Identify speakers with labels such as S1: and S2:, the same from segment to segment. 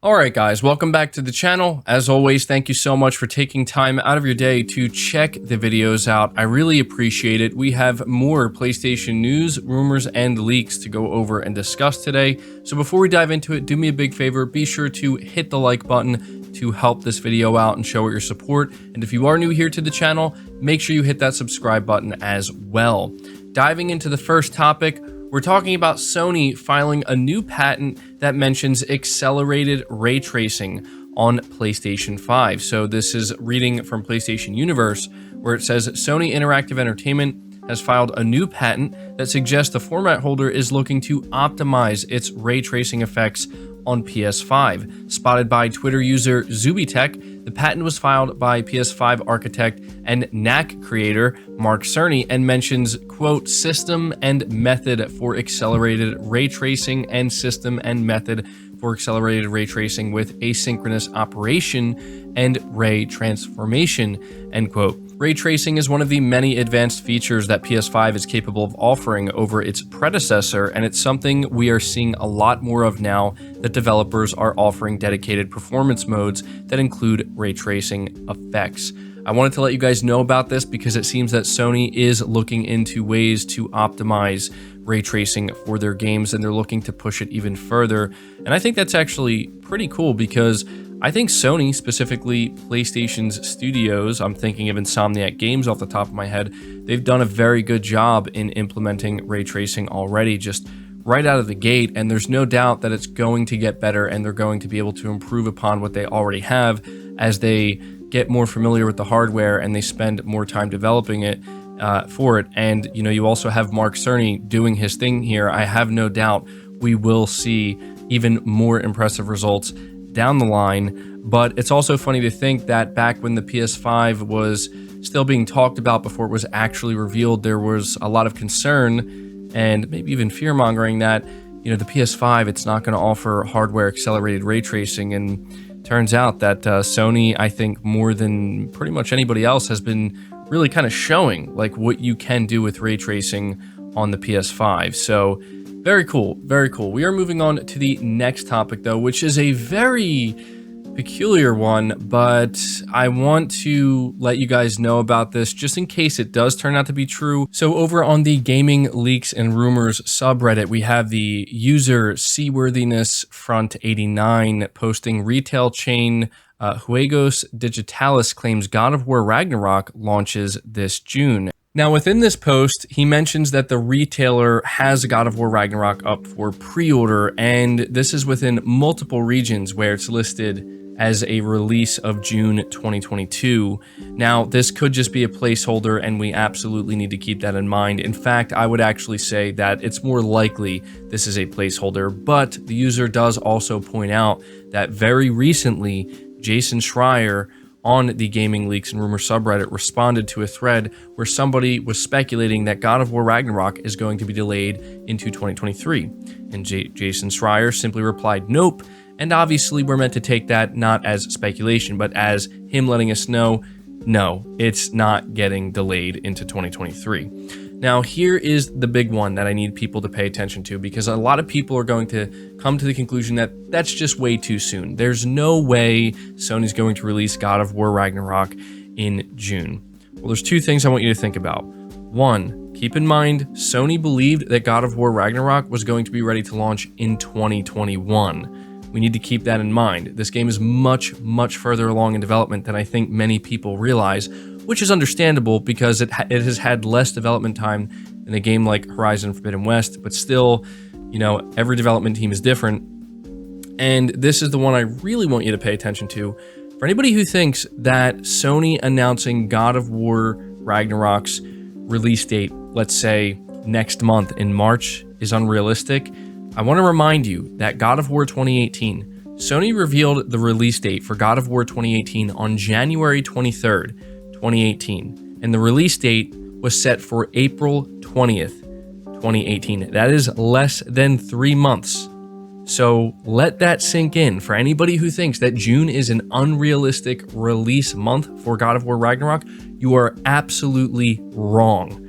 S1: Alright guys, welcome back to the channel. As always, thank you so much for taking time out of your day to check the videos out. I really appreciate it. We have more PlayStation news, rumors, and leaks to go over and discuss today. So before we dive into it, do me a big favor, be sure to hit the like button to help this video out and show your support. And if you are new here to the channel, make sure you hit that subscribe button as well. Diving into the first topic, we're talking about Sony filing a new patent that mentions accelerated ray tracing on PlayStation 5. So this is reading from PlayStation Universe, where it says Sony Interactive Entertainment has filed a new patent that suggests the format holder is looking to optimize its ray tracing effects on PS5. Spotted by Twitter user Zubitech, the patent was filed by PS5 architect and knack creator Mark Cerny and mentions, quote, system and method for accelerated ray tracing and system and method for accelerated ray tracing with asynchronous operation and ray transformation, end quote. Ray tracing is one of the many advanced features that PS5 is capable of offering over its predecessor, and it's something we are seeing a lot more of now that developers are offering dedicated performance modes that include ray tracing effects. I wanted to let you guys know about this because it seems that Sony is looking into ways to optimize ray tracing for their games, and they're looking to push it even further. And I think that's actually pretty cool because I think Sony, specifically PlayStation's studios, I'm thinking of Insomniac Games off the top of my head, they've done a very good job in implementing ray tracing already, just right out of the gate, and there's no doubt that it's going to get better and they're going to be able to improve upon what they already have as they get more familiar with the hardware and they spend more time developing it for it. And you know, you also have Mark Cerny doing his thing here. I have no doubt we will see even more impressive results down the line. But it's also funny to think that back when the PS5 was still being talked about before it was actually revealed, there was a lot of concern and maybe even fear-mongering that, you know, the PS5, it's not going to offer hardware accelerated ray tracing. And turns out that Sony, I think more than pretty much anybody else, has been really kind of showing like what you can do with ray tracing on the PS5. So very cool, very cool. We are moving on to the next topic though, which is a very peculiar one, but I want to let you guys know about this just in case it does turn out to be true. So over on the Gaming Leaks and Rumors subreddit, we have the user Seaworthiness Front 89 posting retail chain Juegos Digitalis claims God of War Ragnarok launches this June. Now, within this post, he mentions that the retailer has God of War Ragnarok up for pre-order, and this is within multiple regions where it's listed as a release of June 2022. Now, this could just be a placeholder, and we absolutely need to keep that in mind. In fact, I would actually say that it's more likely this is a placeholder, but the user does also point out that very recently, Jason Schreier on the Gaming Leaks and Rumors subreddit responded to a thread where somebody was speculating that God of War Ragnarok is going to be delayed into 2023. And Jason Schreier simply replied, nope. And obviously we're meant to take that not as speculation, but as him letting us know, no, it's not getting delayed into 2023. Now, here is the big one that I need people to pay attention to, because a lot of people are going to come to the conclusion that that's just way too soon. There's no way Sony's going to release God of War Ragnarok in June. Well, there's two things I want you to think about. One, keep in mind, Sony believed that God of War Ragnarok was going to be ready to launch in 2021. We need to keep that in mind. This game is much, much further along in development than I think many people realize, which is understandable because it has had less development time than a game like Horizon Forbidden West, but still, you know, every development team is different. And this is the one I really want you to pay attention to. For anybody who thinks that Sony announcing God of War Ragnarok's release date, let's say next month in March, is unrealistic, I want to remind you that God of War 2018, Sony revealed the release date for God of War 2018 on January 23rd, 2018, and the release date was set for April 20th, 2018. That is less than 3 months. So let that sink in. For anybody who thinks that June is an unrealistic release month for God of War Ragnarok, you are absolutely wrong.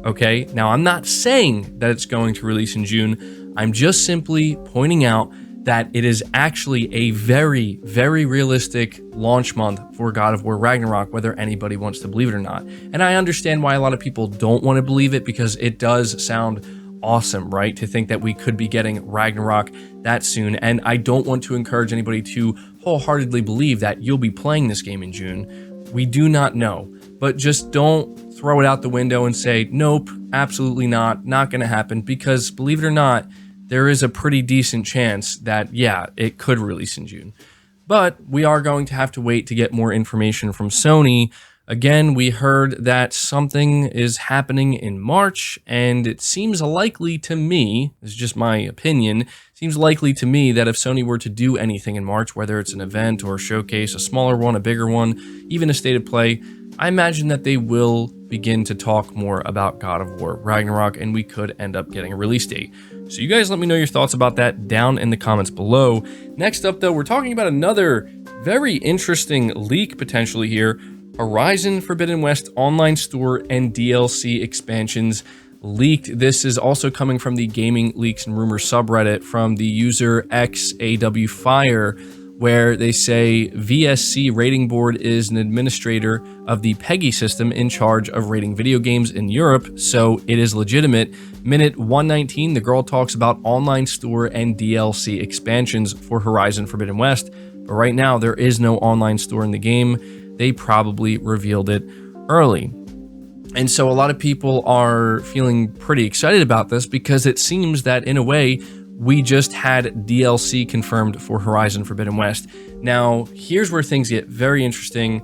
S1: Okay, now I'm not saying that it's going to release in June. I'm just simply pointing out that it is actually a very, very realistic launch month for God of War Ragnarok, whether anybody wants to believe it or not. And I understand why a lot of people don't want to believe it, because it does sound awesome, right? To think that we could be getting Ragnarok that soon. And I don't want to encourage anybody to wholeheartedly believe that you'll be playing this game in June. We do not know, but just don't throw it out the window and say, nope, absolutely not going to happen, because believe it or not, there is a pretty decent chance that, yeah, it could release in June. But we are going to have to wait to get more information from Sony. Again, we heard that something is happening in March, and it seems likely to me, this is just my opinion, seems likely to me that if Sony were to do anything in March, whether it's an event or a showcase, a smaller one, a bigger one, even a state of play, I imagine that they will begin to talk more about God of War Ragnarok, and we could end up getting a release date. So you guys let me know your thoughts about that down in the comments below. Next up, though, we're talking about another very interesting leak potentially here. Horizon Forbidden West online store and DLC expansions leaked. This is also coming from the Gaming Leaks and Rumors subreddit from the user XAWFire, where they say VSC Rating Board is an administrator of the PEGI system in charge of rating video games in Europe, so it is legitimate. Minute 119, the girl talks about online store and DLC expansions for Horizon Forbidden West, but right now there is no online store in the game. They probably revealed it early. And so a lot of people are feeling pretty excited about this, because it seems that in a way, we just had DLC confirmed for Horizon Forbidden West. Now, here's where things get very interesting.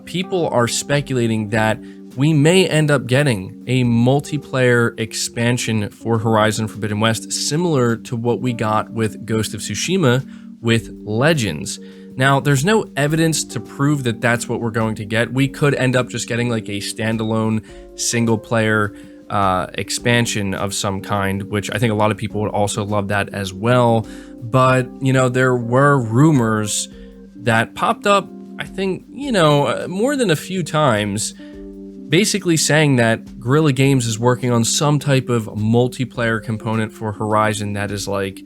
S1: People are speculating that we may end up getting a multiplayer expansion for Horizon Forbidden West, similar to what we got with Ghost of Tsushima with Legends. Now, there's no evidence to prove that that's what we're going to get. We could end up just getting like a standalone single-player expansion of some kind, which I think a lot of people would also love that as well. But, you know, there were rumors that popped up, I think, you know, more than a few times, basically saying that Guerrilla Games is working on some type of multiplayer component for Horizon that is like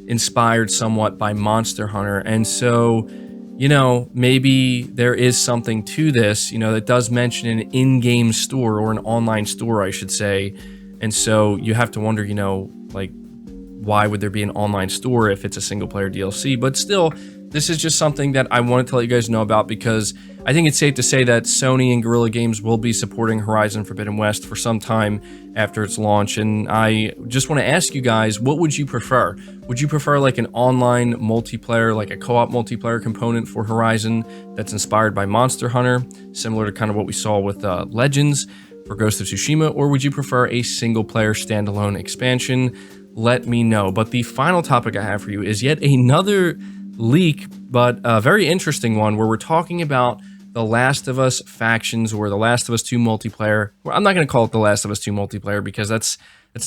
S1: inspired somewhat by Monster Hunter. And so, you know, maybe there is something to this, you know, that does mention an in-game store, or an online store, I should say. And so you have to wonder, you know, like, why would there be an online store if it's a single-player DLC? But still, this is just something that I wanted to let you guys know about, because I think it's safe to say that Sony and Guerrilla Games will be supporting Horizon Forbidden West for some time after its launch. And I just want to ask you guys, what would you prefer? Would you prefer like an online multiplayer, like a co-op multiplayer component for Horizon that's inspired by Monster Hunter, similar to kind of what we saw with Legends for Ghost of Tsushima? Or would you prefer a single-player standalone expansion? Let me know. But the final topic I have for you is yet another leak, but a very interesting one, where we're talking about The Last of Us factions, or The Last of Us 2 multiplayer. Well, I'm not going to call it The Last of Us 2 multiplayer, because that's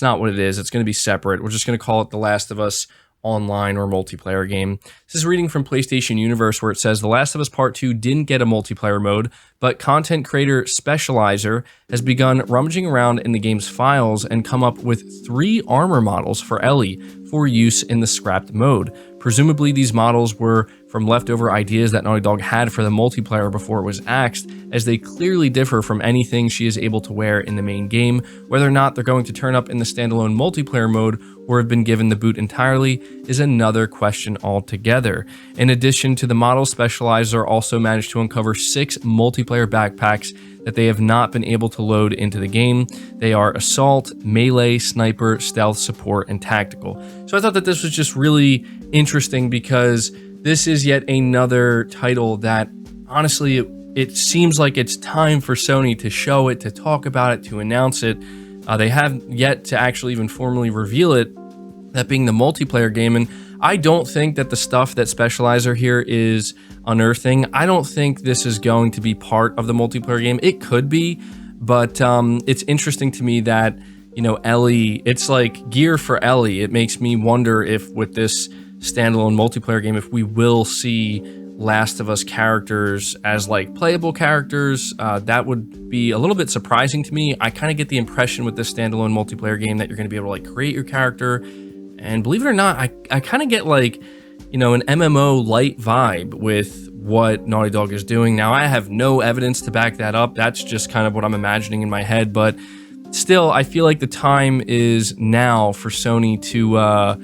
S1: not what it is. It's going to be separate. We're just going to call it The Last of Us online or multiplayer game. This is reading from PlayStation Universe, where it says The Last of Us Part 2 didn't get a multiplayer mode, but content creator Specializer has begun rummaging around in the game's files and come up with 3 armor models for Ellie for use in the scrapped mode. Presumably, these models were from leftover ideas that Naughty Dog had for the multiplayer before it was axed, as they clearly differ from anything she is able to wear in the main game. Whether or not they're going to turn up in the standalone multiplayer mode or have been given the boot entirely is another question altogether. In addition to the models, Specializer also managed to uncover 6 multiplayer backpacks that they have not been able to load into the game. They are Assault, Melee, Sniper, Stealth, Support, and Tactical. So I thought that this was just really interesting, because this is yet another title that, honestly, it seems like it's time for Sony to show it, to talk about it, to announce it. They have yet to actually even formally reveal it, that being the multiplayer game. And I don't think that the stuff that Specializer here is unearthing, I don't think this is going to be part of the multiplayer game. It could be, but it's interesting to me that, you know, Ellie, it's like gear for Ellie. It makes me wonder if with this standalone multiplayer game, if we will see Last of Us characters as like playable characters. That would be a little bit surprising to me. I kind of get the impression with this standalone multiplayer game that you're going to be able to like create your character. And believe it or not, I kind of get like, you know, an MMO light vibe with what Naughty Dog is doing. Now, I have no evidence to back that up. That's just kind of what I'm imagining in my head, but still, I feel like the time is now for Sony to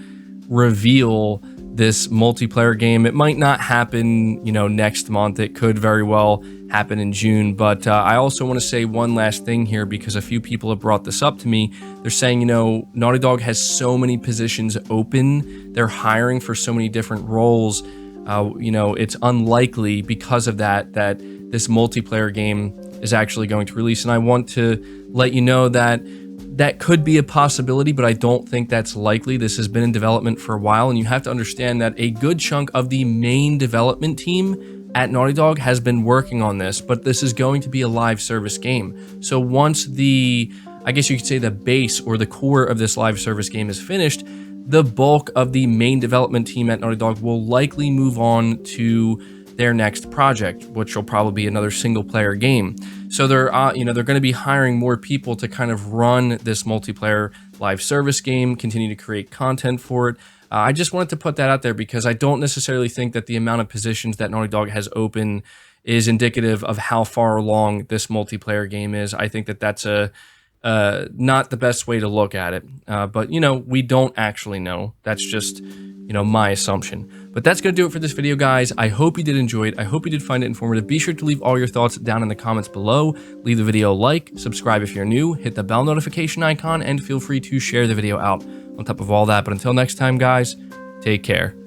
S1: reveal this multiplayer game. It might not happen, you know, next month. It could very well happen in June. But I also want to say one last thing here, because a few people have brought this up to me. They're saying, you know, Naughty Dog has so many positions open. They're hiring for so many different roles. You know, it's unlikely because of that this multiplayer game is actually going to release. And I want to let you know that that could be a possibility, but I don't think that's likely. This has been in development for a while, and you have to understand that a good chunk of the main development team at Naughty Dog has been working on this, but this is going to be a live service game. So once I guess you could say the base or the core of this live service game is finished, the bulk of the main development team at Naughty Dog will likely move on to their next project, which will probably be another single player game. So they're going to be hiring more people to kind of run this multiplayer live service game, continue to create content for it. I just wanted to put that out there because I don't necessarily think that the amount of positions that Naughty Dog has open is indicative of how far along this multiplayer game is. I think that that's not the best way to look at it. But, you know, we don't actually know. That's just, you know, my assumption. But that's going to do it for this video, guys. I hope you did enjoy it. I hope you did find it informative. Be sure to leave all your thoughts down in the comments below. Leave the video a like, subscribe if you're new, hit the bell notification icon, and feel free to share the video out on top of all that. But until next time, guys, take care.